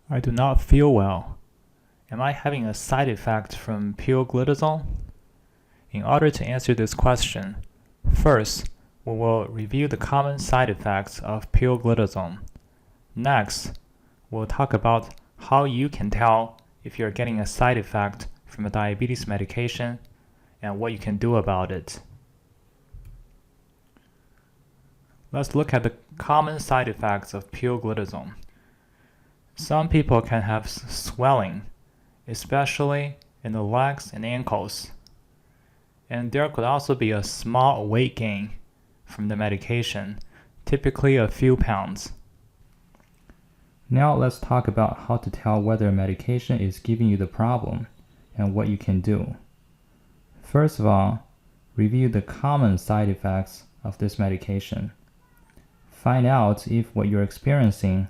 I do not feel well. Am I having a side effect from pioglitazone? In order to answer this question, first, we will review the common side effects of pioglitazone. Next, we'll talk about how you can tell if you're getting a side effect from a diabetes medication and what you can do about it. Let's look at the common side effects of pioglitazone. Some people can have swelling, especially in the legs and ankles. And there could also be a small weight gain from the medication, typically a few pounds. Now let's talk about how to tell whether a medication is giving you the problem and what you can do. First of all, review the common side effects of this medication. Find out if what you're experiencing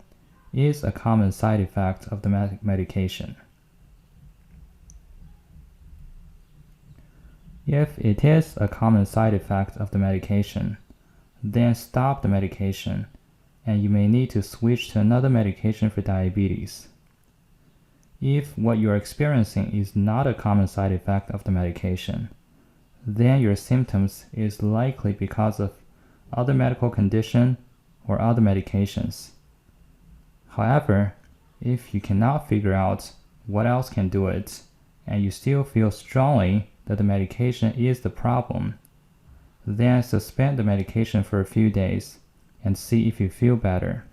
is a common side effect of the medication. If it is a common side effect of the medication, then stop the medication and you may need to switch to another medication for diabetes. If what you're experiencing is not a common side effect of the medication, then your symptoms is likely because of other medical condition or other medications. However, if you cannot figure out what else can do it, and you still feel strongly that the medication is the problem, then suspend the medication for a few days and see if you feel better.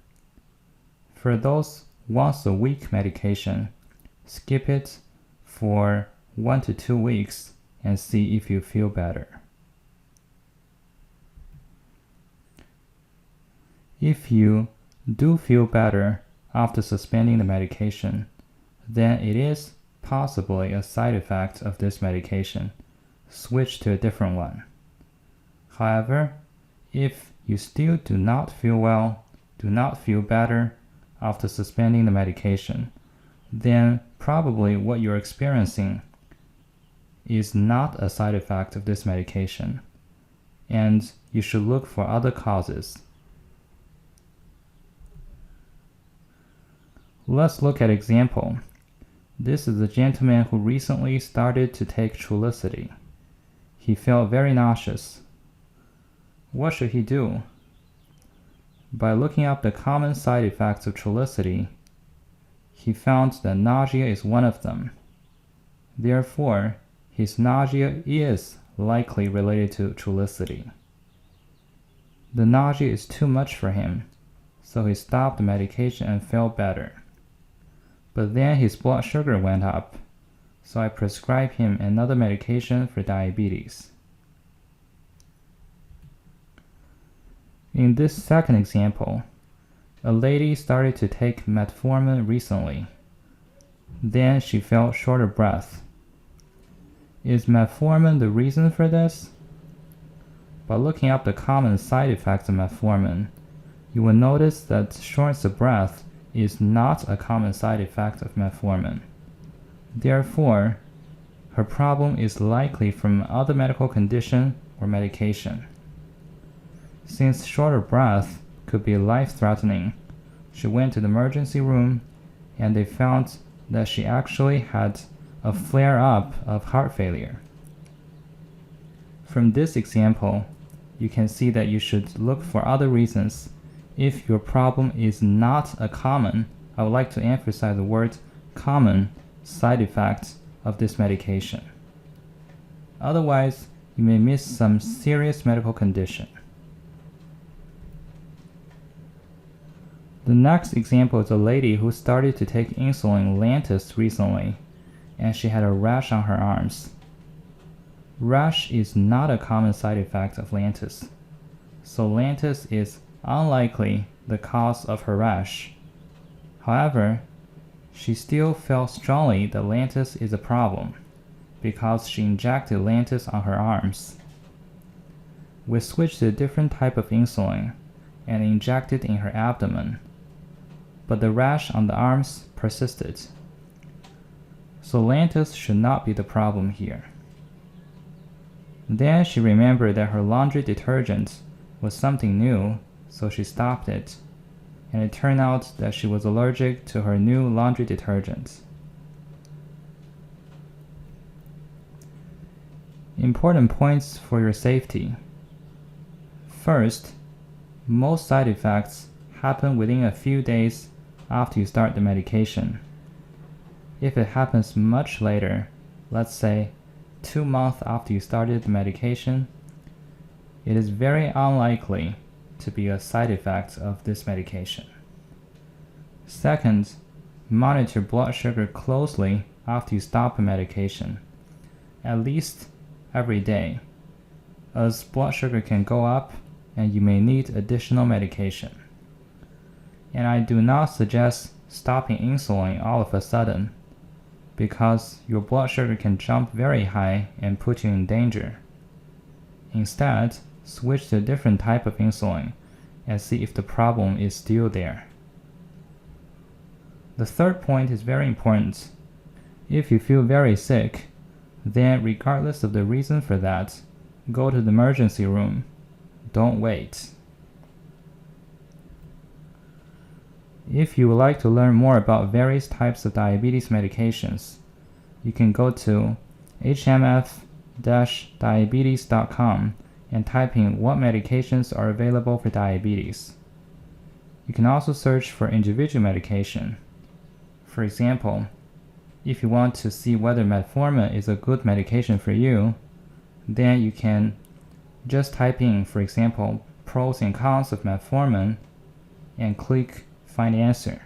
For those once-a-week medication, skip it for 1 to 2 weeks and see if you feel better. If you do feel better after suspending the medication, then it is possibly a side effect of this medication. Switch to a different one. However, if you still do not feel well, do not feel better after suspending the medication, then probably what you're experiencing is not a side effect of this medication, and you should look for other causes. Let's look at example. This is a gentleman who recently started to take Trulicity. He felt very nauseous. What should he do? By looking up the common side effects of Trulicity, he found that nausea is one of them. Therefore, his nausea is likely related to Trulicity. The nausea is too much for him, so he stopped the medication and felt better. But then his blood sugar went up, so I prescribed him another medication for diabetes. In this second example, a lady started to take metformin recently. Then she felt short of breath. Is metformin the reason for this? By looking up the common side effects of metformin, you will notice that shortness of breath is not a common side effect of metformin. Therefore, her problem is likely from other medical condition or medication. Since short of breath could be life-threatening, she went to the emergency room and they found that she actually had a flare-up of heart failure. From this example, you can see that you should look for other reasons. If your problem is not a common, I would like to emphasize the word common, side effect of this medication. Otherwise, you may miss some serious medical condition. The next example is a lady who started to take insulin Lantus recently, and she had a rash on her arms. Rash is not a common side effect of Lantus, so Lantus is unlikely the cause of her rash. However, she still felt strongly that Lantus is a problem because she injected Lantus on her arms. We switched to a different type of insulin and injected in her abdomen, but the rash on the arms persisted. So Lantus should not be the problem here. Then she remembered that her laundry detergent was something new, so she stopped it, and it turned out that she was allergic to her new laundry detergent. Important points for your safety. First, most side effects happen within a few days after you start the medication. If it happens much later, let's say 2 months after you started the medication, it is very unlikely to be a side effect of this medication. Second, monitor blood sugar closely after you stop the medication, at least every day, as blood sugar can go up and you may need additional medication. And I do not suggest stopping insulin all of a sudden, because your blood sugar can jump very high and put you in danger. Instead, switch to a different type of insulin and see if the problem is still there. The third point is very important. If you feel very sick, then regardless of the reason for that, go to the emergency room. Don't wait. If you would like to learn more about various types of diabetes medications, you can go to hmf-diabetes.com and type in what medications are available for diabetes. You can also search for individual medication. For example, if you want to see whether metformin is a good medication for you, then you can just type in, for example, pros and cons of metformin and click Find Answer.